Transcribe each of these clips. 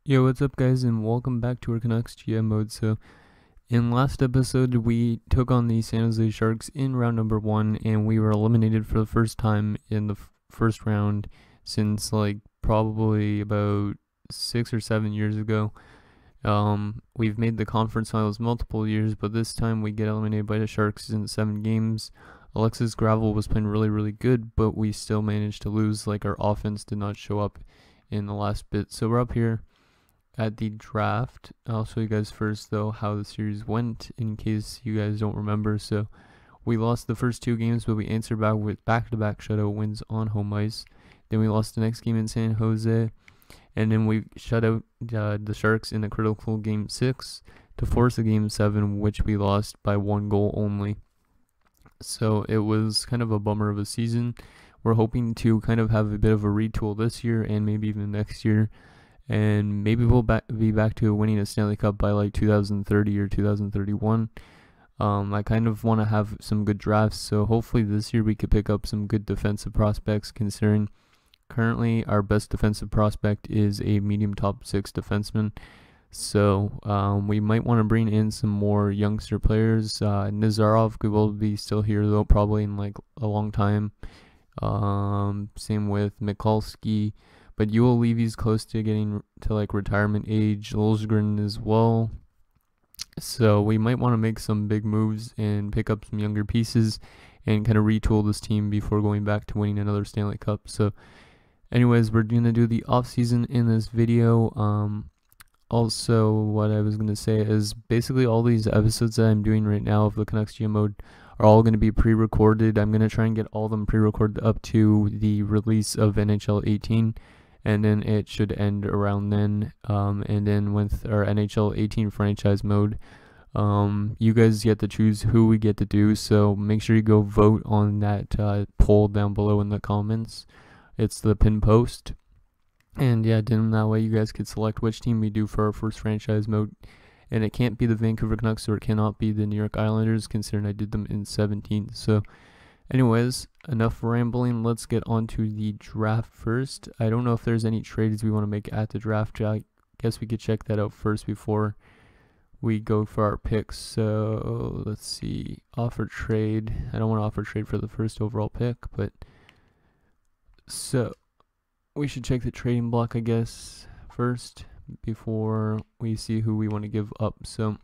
Yo, what's up, guys, and welcome back to our Canucks GM mode. So, in last episode, we took on the San Jose Sharks in round number 1, and we were eliminated for the first time in the first round since, probably about 6 or 7 years ago. We've made the conference finals multiple years, but this time we get eliminated by the Sharks in 7 games. Alexis Gravel was playing really, really good, but we still managed to lose. Our offense did not show up in the last bit. So we're up here at the draft. I'll show you guys first, though, how the series went in case you guys don't remember. So we lost the first 2 games, but we answered back with back-to-back shutout wins on home ice. Then we lost the next game in San Jose, and then we shut out the Sharks in a critical game 6 to force a game 7, which we lost by 1 goal only. So it was kind of a bummer of a season. We're hoping to kind of have a bit of a retool this year and maybe even next year. And maybe we'll be back to winning a Stanley Cup by 2030 or 2031. I kind of want to have some good drafts, so hopefully this year we could pick up some good defensive prospects, considering currently our best defensive prospect is a medium top 6 defenseman. So we might want to bring in some more youngster players. Nazarov will be still here, though, probably in a long time. Same with Mikulski. But Yule Levy's close to getting to retirement age. Lilsgren as well. So we might want to make some big moves and pick up some younger pieces and kind of retool this team before going back to winning another Stanley Cup. So anyways, we're going to do the off-season in this video. Also, what I was going to say is basically all these episodes that I'm doing right now of the Canucks GM mode are all going to be pre-recorded. I'm going to try and get all of them pre-recorded up to the release of NHL 18. And then it should end around then. And then with our NHL 18 franchise mode, you guys get to choose who we get to do. So make sure you go vote on that poll down below in the comments. It's the pin post. And yeah, then that way you guys could select which team we do for our first franchise mode. And it can't be the Vancouver Canucks, or it cannot be the New York Islanders, considering I did them in 17. So anyways, enough rambling. Let's get on to the draft first. I don't know if there's any trades we want to make at the draft. I guess we could check that out first before we go for our picks. So let's see. Offer trade. I don't want to offer trade for the first overall pick, but so we should check the trading block, I guess, first before we see who we want to give up. So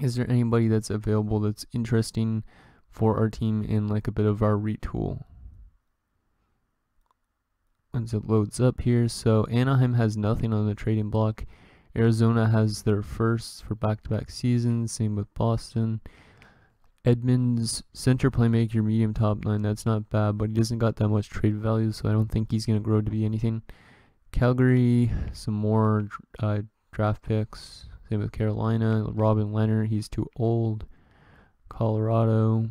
is there anybody that's available that's interesting for our team in a bit of our retool? Once it loads up here, so Anaheim has nothing on the trading block. Arizona has their first for back-to-back seasons. Same with Boston. Edmonds, center playmaker, medium top 9. That's not bad, but he doesn't got that much trade value, so I don't think he's going to grow to be anything. Calgary, some more draft picks. Same with Carolina. Robin Leonard, he's too old. Colorado,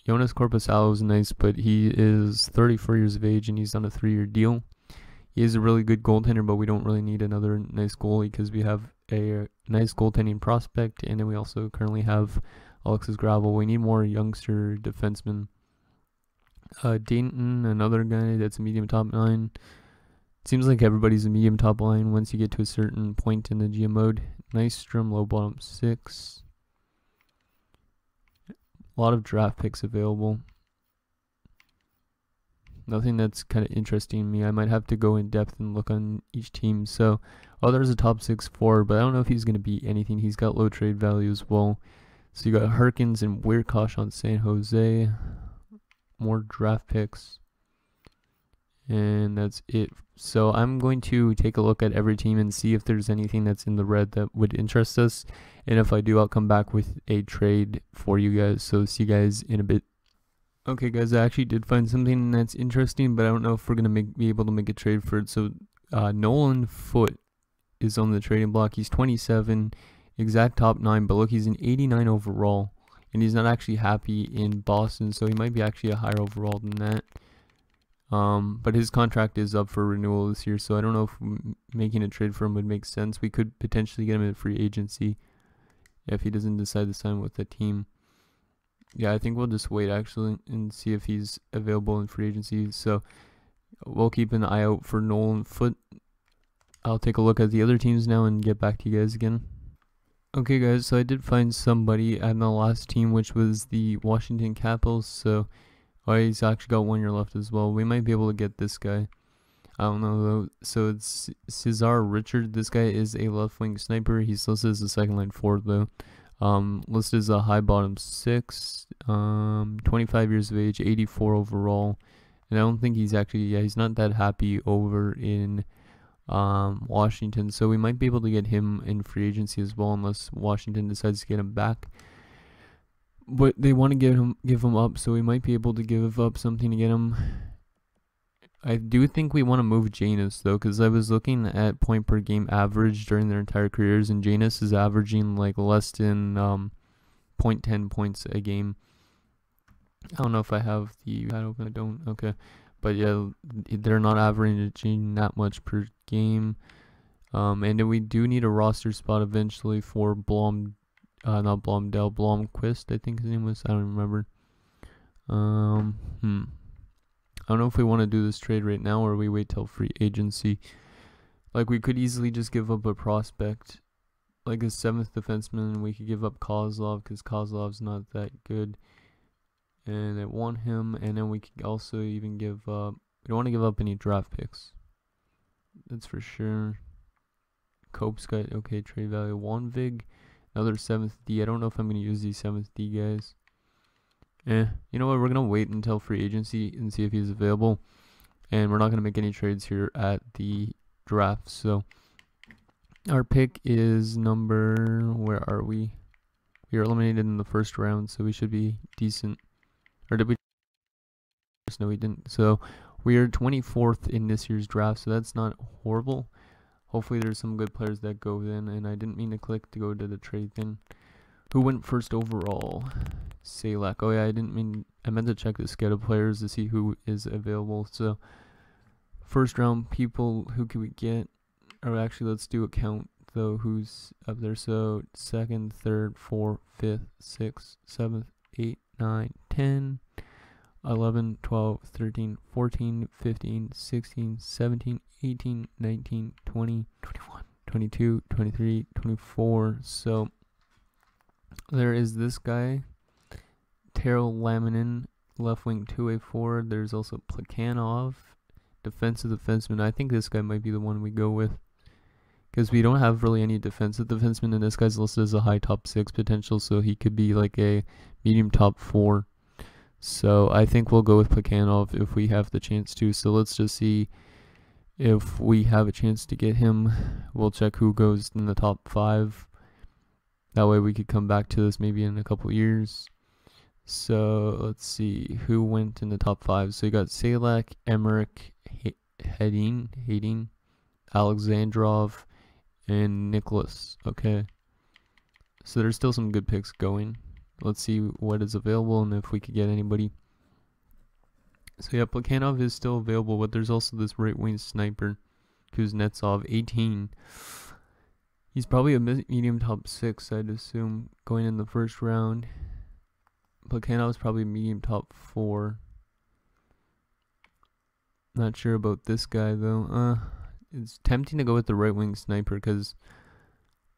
Jonas Korpisalo is nice, but he is 34 years of age and he's on a 3-year deal. He is a really good goaltender, but we don't really need another nice goalie because we have a nice goaltending prospect, and then we also currently have Alexis Gravel. We need more youngster defensemen. Dayton, another guy that's a medium top 9. It seems like everybody's a medium top line once you get to a certain point in the GM mode. Nystrom, low bottom 6. A lot of draft picks available. Nothing that's kind of interesting me. I might have to go in depth and look on each team. So, there's a top 6 forward, but I don't know if he's going to be anything. He's got low trade value as well. So you got Harkins and Weirkosh on San Jose. More draft picks. And that's it. So I'm going to take a look at every team and see if there's anything that's in the red that would interest us. And if I do, I'll come back with a trade for you guys. So see you guys in a bit. Okay, guys, I actually did find something that's interesting, but I don't know if we're going to be able to make a trade for it. So Nolan Foote is on the trading block. He's 27, exact top 9, but look, he's an 89 overall. And he's not actually happy in Boston, so he might be actually a higher overall than that. But his contract is up for renewal this year, so I don't know if making a trade for him would make sense. We could potentially get him in free agency if he doesn't decide to sign with the team. Yeah, I think we'll just wait actually and see if he's available in free agency. So we'll keep an eye out for Nolan Foote. I'll take a look at the other teams now and get back to you guys again. Okay guys, so I did find somebody at the last team, which was the Washington Capitals. So he's actually got 1 year left as well. We might be able to get this guy. I don't know though. So it's Cesar Richard. This guy is a left wing sniper. He's listed as a second line forward though. Listed as a high bottom 6. 25 years of age, 84 overall. And I don't think he's actually, he's not that happy over in Washington. So we might be able to get him in free agency as well, unless Washington decides to get him back. But they want to give him up, so we might be able to give up something to get him. I do think we want to move Janus though, because I was looking at point per game average during their entire careers, and Janus is averaging like less than 0.10 points a game. I don't know if I have the pad open. I don't. Okay, but yeah, they're not averaging that much per game. And then we do need a roster spot eventually for Blomquist. I think his name was. I don't remember. I don't know if we want to do this trade right now or we wait till free agency. Like, we could easily just give up a prospect, like a 7th defenseman. We could give up Kozlov because Kozlov's not that good, and I want him. And then we could also even give up. We don't want to give up any draft picks. That's for sure. Cope's got okay trade value. Wanvig, another 7th D. I don't know if I'm gonna use these 7th D guys. You know what, we're going to wait until free agency and see if he's available. And we're not going to make any trades here at the draft. So our pick is where are we? We are eliminated in the first round, so we should be decent. Or did we? No, we didn't. So we are 24th in this year's draft, so that's not horrible. Hopefully there's some good players that go in, and I didn't mean to click to go to the trade thing. Who went first overall? Salak. Oh yeah, I meant to check the schedule players to see who is available. So first round people, who can we get? Or actually, let's do a count though, who's up there. So 2nd, 3rd, 4th, 5th, 6th, 7th, 8th, 9th, 10, 11, 12, 13, 14, 15, 16, 17, 18, 19, 20, 21, 22, 23, 24. So there is this guy, Terrell Laminin, left wing 2A forward. There's also Plekhanov, defensive defenseman. I think this guy might be the one we go with, because we don't have really any defensive defensemen, and this guy's listed as a high top 6 potential, so he could be like a medium top 4. So I think we'll go with Plekhanov if we have the chance to. So let's just see if we have a chance to get him. We'll check who goes in the top 5. That way we could come back to this maybe in a couple years. So let's see who went in the top 5. So you got Salak, Emmerich, Hedin, Alexandrov, and Nicholas. Okay. So there's still some good picks going. Let's see what is available and if we could get anybody. So yeah, Plekhanov is still available, but there's also this right wing sniper, Kuznetsov, 18. He's probably a medium top 6, I'd assume, going in the first round. Plekhanov is probably medium top 4. Not sure about this guy though. It's tempting to go with the right wing sniper because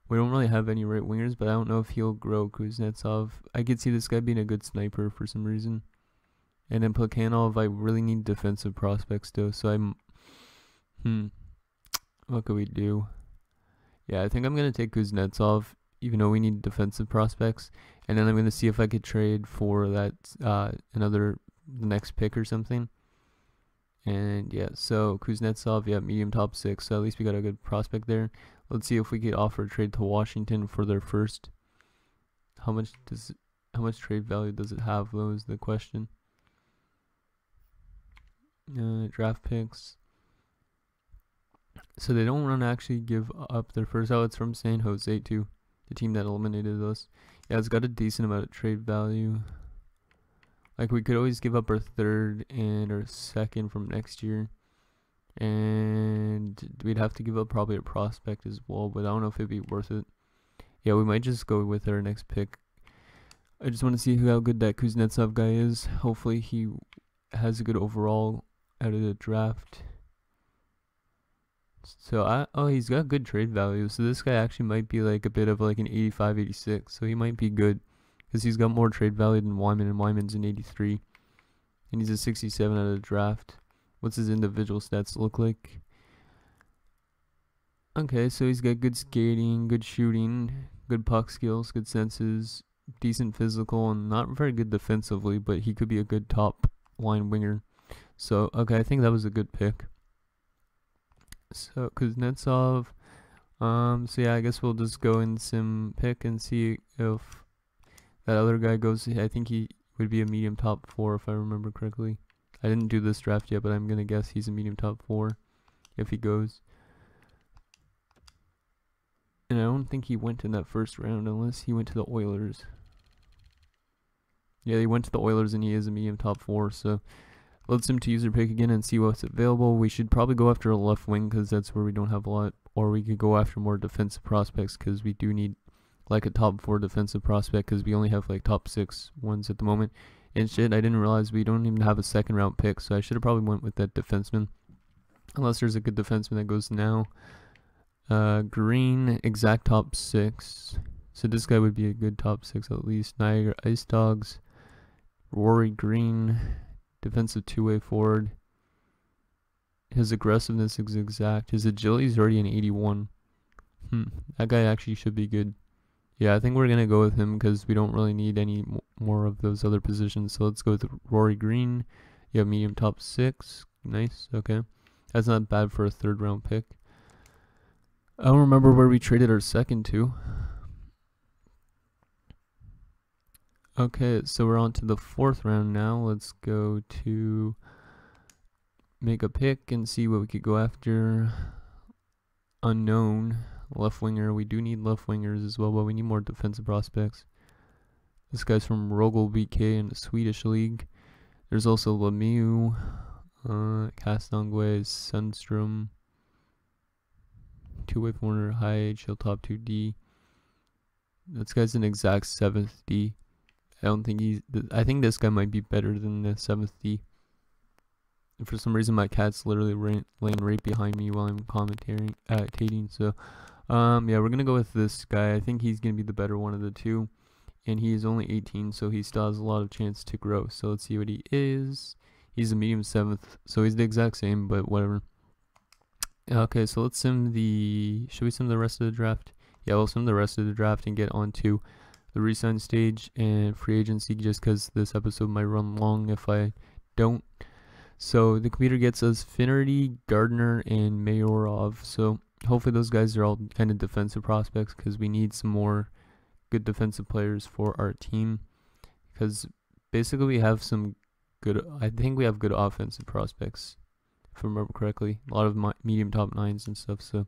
we don't really have any right wingers, but I don't know if he'll grow Kuznetsov. I could see this guy being a good sniper for some reason. And then Plekhanov, I really need defensive prospects though, so what could we do? Yeah, I think I'm going to take Kuznetsov, even though we need defensive prospects. And then I'm going to see if I could trade for that, the next pick or something. And yeah, so Kuznetsov, yeah, medium top 6. So at least we got a good prospect there. Let's see if we could offer a trade to Washington for their first. How much trade value does it have though is the question. Draft picks. So they don't want to actually give up their first. Oh, it's from San Jose too, the team that eliminated us. Yeah, it's got a decent amount of trade value. Like, we could always give up our 3rd and our 2nd from next year. And we'd have to give up probably a prospect as well, but I don't know if it'd be worth it. Yeah, we might just go with our next pick. I just want to see how good that Kuznetsov guy is. Hopefully he has a good overall out of the draft. So oh, he's got good trade value. So this guy actually might be like a bit of like an 85, 86. So he might be good because he's got more trade value than Wyman, and Wyman's an 83. And he's a 67 out of the draft. What's his individual stats look like? Okay, so he's got good skating, good shooting, good puck skills, good senses, decent physical, and not very good defensively, but he could be a good top line winger. So, okay, I think that was a good pick. So, Kuznetsov, so yeah, I guess we'll just go in sim pick and see if that other guy goes. I think he would be a medium top 4 if I remember correctly. I didn't do this draft yet, but I'm going to guess he's a medium top 4 if he goes. And I don't think he went in that first round unless he went to the Oilers. Yeah, he went to the Oilers and he is a medium top 4. So let's sim to user pick again and see what's available. We should probably go after a left wing because that's where we don't have a lot. Or we could go after more defensive prospects because we do need like a top 4 defensive prospect because we only have like top 6 ones at the moment. And shit, I didn't realize we don't even have a second round pick. So I should have probably went with that defenseman. Unless there's a good defenseman that goes now. Green, exact top 6. So this guy would be a good top 6 at least. Niagara Ice Dogs. Rory Green, defensive two-way forward. His aggressiveness is exact. His agility is already an 81. That guy actually should be good. Yeah, I think we're going to go with him because we don't really need any more of those other positions. So let's go with Rory Green. You have medium top 6. Nice, okay. That's not bad for a third round pick. I don't remember where we traded our second to. Okay, so we're on to the 4th round now. Let's go to make a pick and see what we could go after. Unknown. Left winger. We do need left wingers as well, but we need more defensive prospects. This guy's from Rogel BK in the Swedish league. There's also Lemieux, Castangwe, Sundstrom. Two-way corner, high HL top 2D. This guy's an exact 7th D. I don't think I think this guy might be better than the 7th D. And for some reason, my cat's literally laying right behind me while I'm commentating. So, yeah, we're gonna go with this guy. I think he's gonna be the better one of the two, and he is only 18, so he still has a lot of chance to grow. So let's see what he is. He's a medium 7th, so he's the exact same, but whatever. Okay, so let's sim should we sim the rest of the draft? Yeah, we'll sim the rest of the draft and get on to the re-sign stage and free agency just because this episode might run long if I don't. So the computer gets us Finnerty, Gardner, and Mayorov. So hopefully those guys are all kind of defensive prospects because we need some more good defensive players for our team. Because basically we have some good, I think we have good offensive prospects. If I remember correctly, a lot of medium top 9s and stuff. So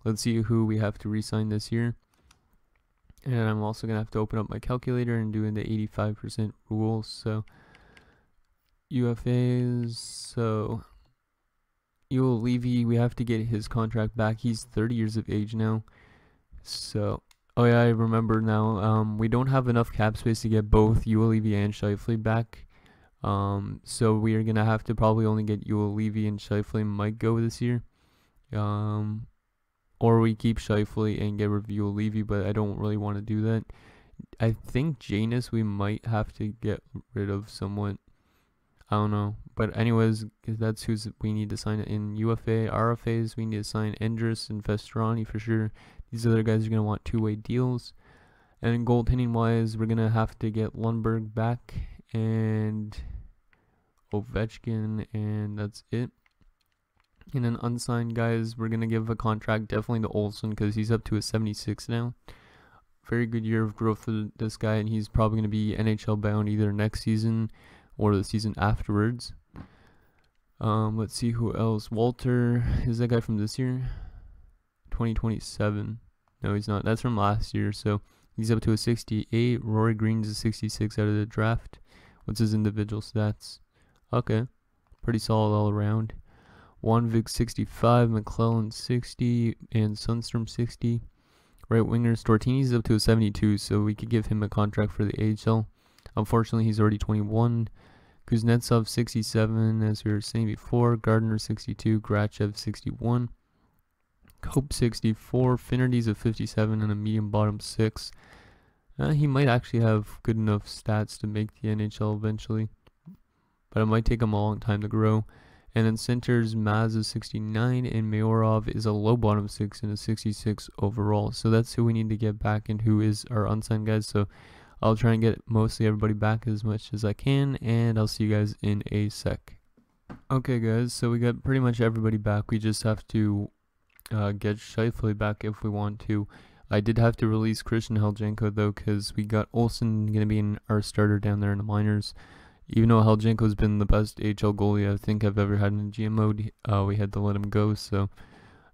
let's see who we have to re-sign this year. And I'm also going to have to open up my calculator and do in the 85% rule. So UFAs, so Ewell Levy, we have to get his contract back. He's 30 years of age now. So, oh yeah, I remember now. We don't have enough cap space to get both Ewell Levy and Scheifele back. So we are gonna have to probably only get Ewell Levy, and Scheifele might go this year. Or we keep Scheifele and get rid of Ewell Levy, but I don't really want to do that. I think Janus we might have to get rid of somewhat. I don't know. But anyways, that's who we need to sign in UFA. RFAs, we need to sign Endress and Festrani for sure. These other guys are going to want two-way deals. And goaltending wise, we're going to have to get Lundberg back and Ovechkin, and that's it. And then unsigned guys, we're going to give a contract definitely to Olsen because he's up to a 76 now. Very good year of growth for this guy, and he's probably going to be NHL bound either next season or the season afterwards. Let's see who else. Walter, is that guy from this year? 2027. No, he's not. That's from last year, so he's up to a 68. Rory Green's a 66 out of the draft. What's his individual stats? Okay, pretty solid all around. Wanvik 65, McClellan 60, and Sundstrom 60. Right winger Stortini's up to a 72, so we could give him a contract for the AHL. Unfortunately, he's already 21. Kuznetsov 67, as we were saying before. Gardner 62. Grachev 61. Cope 64, Finnerty's a 57, and a medium bottom 6. He might actually have good enough stats to make the NHL eventually, but it might take him a long time to grow. And then centers, Maz is 69, and Mayorov is a low bottom 6 and a 66 overall. So that's who we need to get back and who is our unsigned guys. So I'll try and get mostly everybody back as much as I can, and I'll see you guys in a sec. Okay guys, so we got pretty much everybody back. We just have to get Scheifele back if we want to. I did have to release Christian Heljenko though, because we got Olsen going to be our starter down there in the minors. Even though Heljenko's been the best AHL goalie I think I've ever had in GM mode, we had to let him go. So,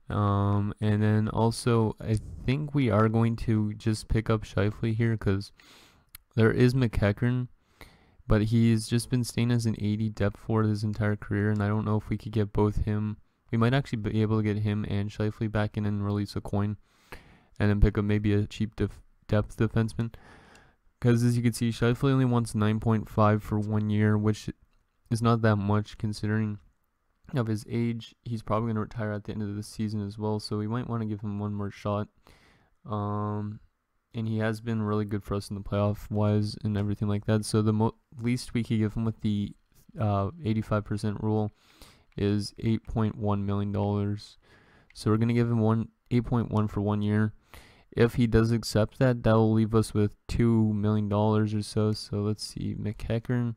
and then also I think we are going to just pick up Scheifele here, because there is McEachern, but he's just been staying as an 80 depth forward his entire career, and I don't know if we could get both him. We might actually be able to get him and Scheifele back in and release a coin, and then pick up maybe a cheap depth defenseman. Because as you can see, Scheifele only wants 9.5 for 1 year, which is not that much considering of his age. He's probably going to retire at the end of the season as well, so we might want to give him one more shot. And he has been really good for us in the playoff wise and everything like that. So the least we could give him with the 85% rule is $8.1 million. So we're going to give him 8.1 for 1 year. If he does accept that, that will leave us with $2 million or so. So let's see, McEachern.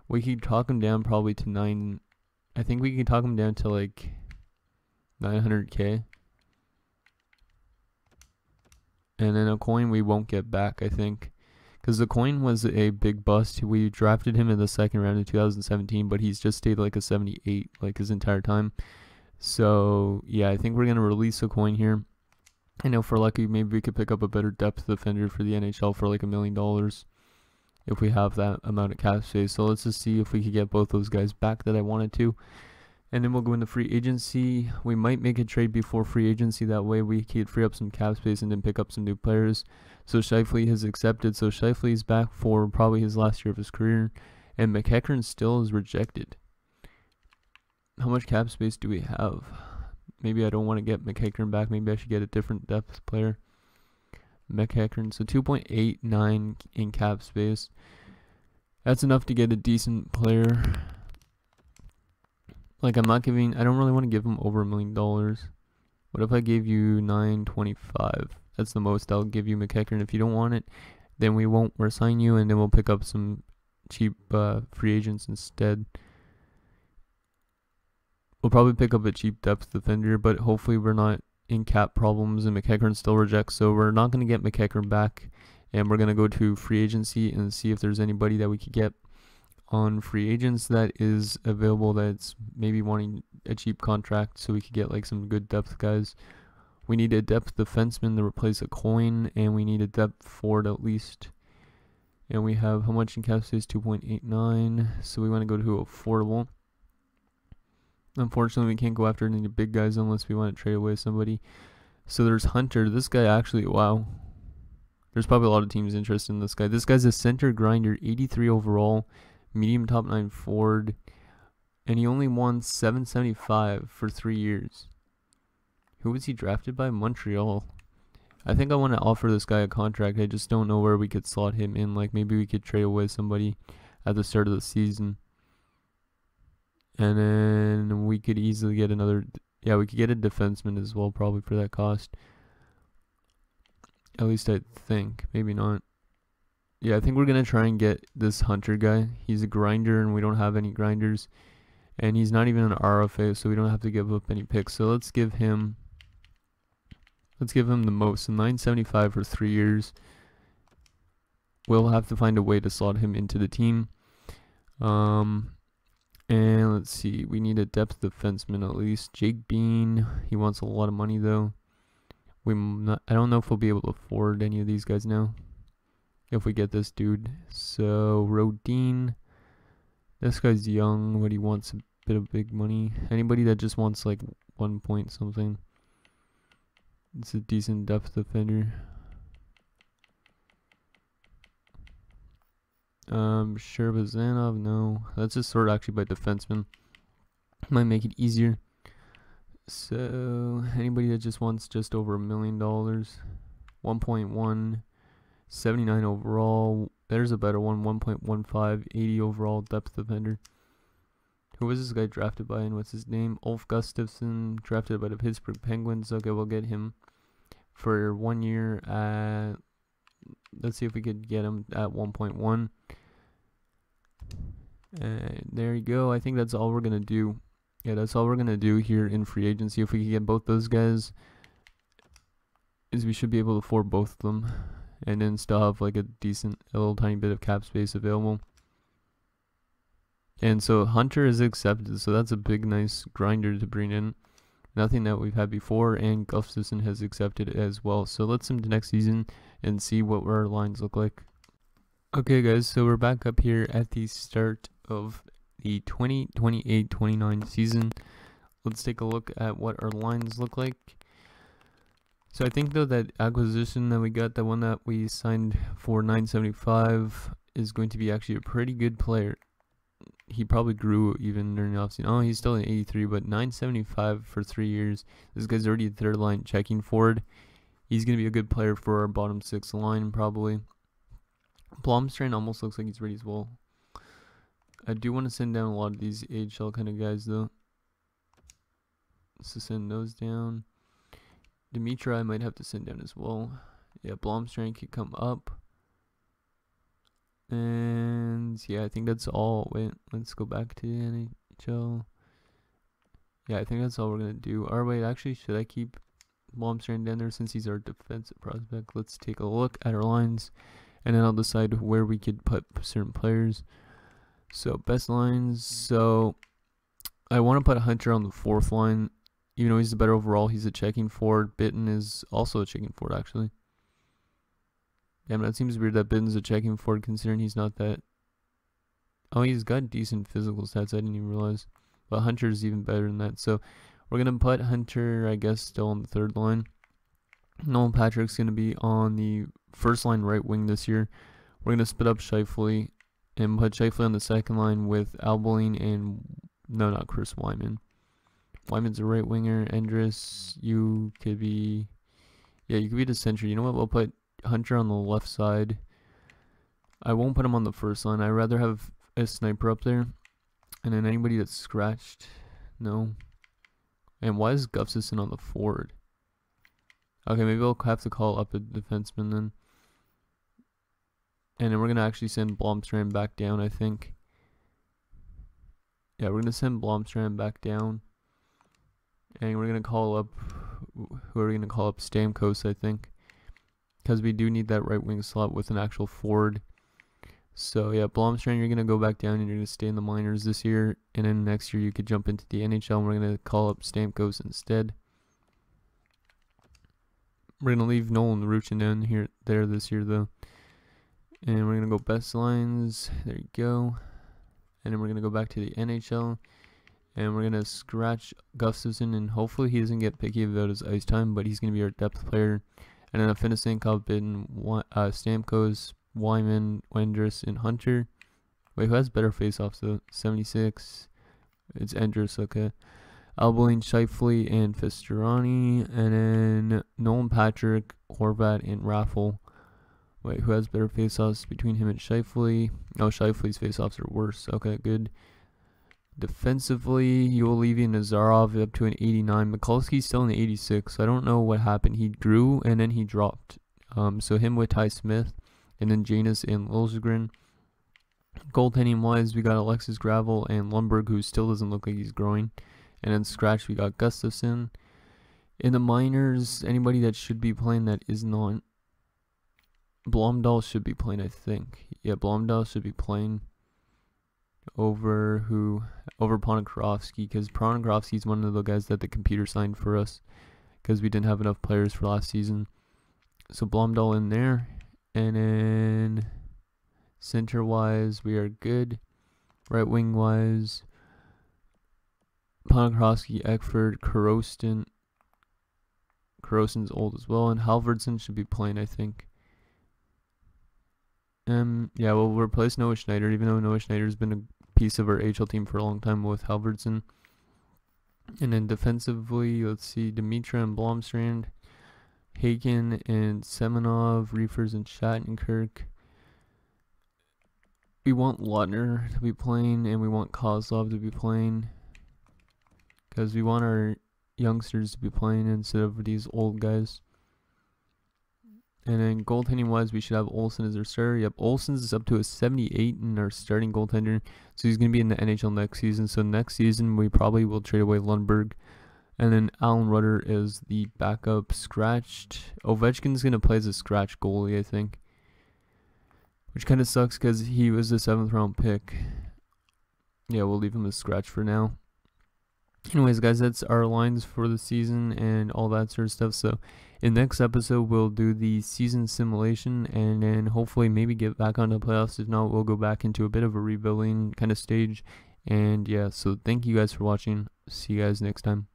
We could talk him down probably to 9. I think we could talk him down to like 900K. And then a coin we won't get back, I think. Because the coin was a big bust. We drafted him in the second round of 2017, but he's just stayed like a 78 like his entire time. So, yeah, I think we're going to release a coin here. I know if we're lucky, maybe we could pick up a better depth defender for the NHL for like $1 million if we have that amount of cap space. So let's just see if we could get both those guys back that I wanted to. And then we'll go into free agency. We might make a trade before free agency. That way we could free up some cap space and then pick up some new players. So Scheifele has accepted. So Scheifele is back for probably his last year of his career. And McEachern still is rejected. How much cap space do we have? Maybe I don't want to get McEachern back. Maybe I should get a different depth player. McEachern. So 2.89 in cap space. That's enough to get a decent player. Like I don't really want to give him over $1 million. What if I gave you 925? That's the most I'll give you, McEachern. If you don't want it, then we won't resign you, and then we'll pick up some cheap free agents instead. We'll probably pick up a cheap depth defender, but hopefully we're not in cap problems and McEachern still rejects. So we're not going to get McEachern back, and we're going to go to free agency and see if there's anybody that we could get on free agents that is available that's maybe wanting a cheap contract so we could get like some good depth guys. We need a depth defenseman to replace a coin, and we need a depth forward at least. And we have how much in cap space? 2.89. So we want to go to affordable. Unfortunately, we can't go after any big guys unless we want to trade away somebody. So there's Hunter. This guy actually, wow. There's probably a lot of teams interested in this guy. This guy's a center grinder, 83 overall, medium top 9 forward, and he only won $775 for 3 years. Who was he drafted by? Montreal. I think I want to offer this guy a contract. I just don't know where we could slot him in. Like maybe we could trade away somebody at the start of the season. And then we could easily get another, yeah, we could get a defenseman as well, probably for that cost. At least I think, maybe not. Yeah, I think we're going to try and get this Hunter guy. He's a grinder, and we don't have any grinders. And he's not even an RFA, so we don't have to give up any picks. So let's give him the most, so $975 for 3 years. We'll have to find a way to slot him into the team. And let's see, we need a depth defenseman at least. Jake Bean, he wants a lot of money though. I don't know if we'll be able to afford any of these guys now if we get this dude. So Rodin, this guy's young, but he wants a bit of big money. Anybody that just wants like 1 point something. It's a decent depth defender. Sherbazanov, no. Let's just sort actually by defenseman. Might make it easier. So anybody that just wants just over $1 million, 1.1, 79 overall. There's a better one, 1.15, 80 overall depth defender. Who was this guy drafted by and what's his name? Ulf Gustafsson, drafted by the Pittsburgh Penguins. Okay, we'll get him for 1 year at, let's see if we could get him at 1.1. And there you go. I think that's all we're going to do. Yeah, that's all we're going to do here in free agency. If we can get both those guys, is we should be able to afford both of them. And then still have like a little tiny bit of cap space available. And so Hunter is accepted. So that's a big, nice grinder to bring in. Nothing that we've had before. And Gustafsson has accepted as well. So let's send to next season and see what our lines look like. Okay, guys. So we're back up here at the start of the 2028-29 season. Let's take a look at what our lines look like. So I think though that acquisition that we got, the one that we signed for $975, is going to be actually a pretty good player. He probably grew even during the offseason. Oh, he's still an 83, but $975 for 3 years. This guy's already a third line checking forward. He's going to be a good player for our bottom 6 line probably. Blomstrand almost looks like he's ready as well. I do want to send down a lot of these AHL kind of guys though. So send those down. Dimitra I might have to send down as well. Yeah, Blomstrand could come up. And yeah, I think that's all. Wait, let's go back to NHL. Yeah, I think that's all we're going to do. Or wait, actually, should I keep Blomstrand down there since he's our defensive prospect? Let's take a look at our lines. And then I'll decide where we could put certain players. So, best lines. So, I want to put Hunter on the 4th line. Even though he's the better overall, he's a checking forward. Bitten is also a checking forward, actually. Damn, that seems weird that Bitten's a checking forward considering he's not that. Oh, he's got decent physical stats. I didn't even realize. But Hunter's even better than that. So, we're going to put Hunter, I guess, still on the 3rd line. Nolan Patrick's going to be on the 1st line right wing this year. We're going to split up Scheifele and put Scheifele on the 2nd line with Albeling and, no, not Chris Wyman. Wyman's a right winger. Endress, you could be, yeah, you could be the center. You know what? We'll put Hunter on the left side. I won't put him on the 1st line. I'd rather have a sniper up there. And then anybody that's scratched, no. And why is Gustafsson on the forward? Okay, maybe I'll have to call up a defenseman then. And then we're going to actually send Blomstrand back down, I think. Yeah, we're going to send Blomstrand back down. And we're going to call up, who are we going to call up? Stamkos, I think. Because we do need that right wing slot with an actual forward. So, yeah, Blomstrand, you're going to go back down and you're going to stay in the minors this year. And then next year you could jump into the NHL and we're going to call up Stamkos instead. We're going to leave Nolan Ruchin down there this year, though. And we're going to go best lines. There you go. And then we're going to go back to the NHL. And we're going to scratch Gustafsson. And hopefully he doesn't get picky about his ice time. But he's going to be our depth player. And then a finishing cup in Stamkos, Wyman, Endress, and Hunter. Wait, who has better face-offs, though? 76. It's Endress, okay. Albeling, Scheifele, and Fisterani. And then Nolan Patrick, Horvat, and Raffle. Wait, who has better face-offs between him and Scheifele? Oh, Scheifele's face-offs are worse. Okay, good. Defensively, Yulivi and Nazarov up to an 89. Mikulski's still in the 86. So I don't know what happened. He grew and then he dropped. So him with Ty Smith. And then Janus and Liljegren. Goaltending-wise, we got Alexis Gravel and Lundberg, who still doesn't look like he's growing. And then scratch, we got Gustafsson. In the minors, anybody that should be playing that is not. Blomdahl should be playing, I think. Yeah, Blomdahl should be playing over Ponikarovsky, because Ponikarovsky's one of the guys that the computer signed for us because we didn't have enough players for last season. So Blomdahl in there. And then center-wise, we are good. Right wing-wise, Ponikarovsky, Eckford, Korostin's old as well, and Halvardson should be playing, I think. Yeah, we'll replace Noah Schneider, even though Noah Schneider's been a piece of our HL team for a long time with Halvardson. And then defensively, let's see, Dimitra and Blomstrand, Haken and Semenov, Reefers and Shattenkirk. We want Lutner to be playing, and we want Kozlov to be playing, because we want our youngsters to be playing instead of these old guys. And then goaltending wise, we should have Olsen as our starter. Yep, Olsen's is up to a 78 in our starting goaltender, so he's going to be in the NHL next season. So next season, we probably will trade away Lundberg. And then Alan Rudder is the backup scratched. Ovechkin's going to play as a scratch goalie, I think, which kind of sucks because he was the 7th round pick. Yeah, we'll leave him as scratch for now. Anyways, guys, that's our lines for the season and all that sort of stuff. So in the next episode, we'll do the season simulation and then hopefully maybe get back on the playoffs. If not, we'll go back into a bit of a rebuilding kind of stage. And yeah, so thank you guys for watching. See you guys next time.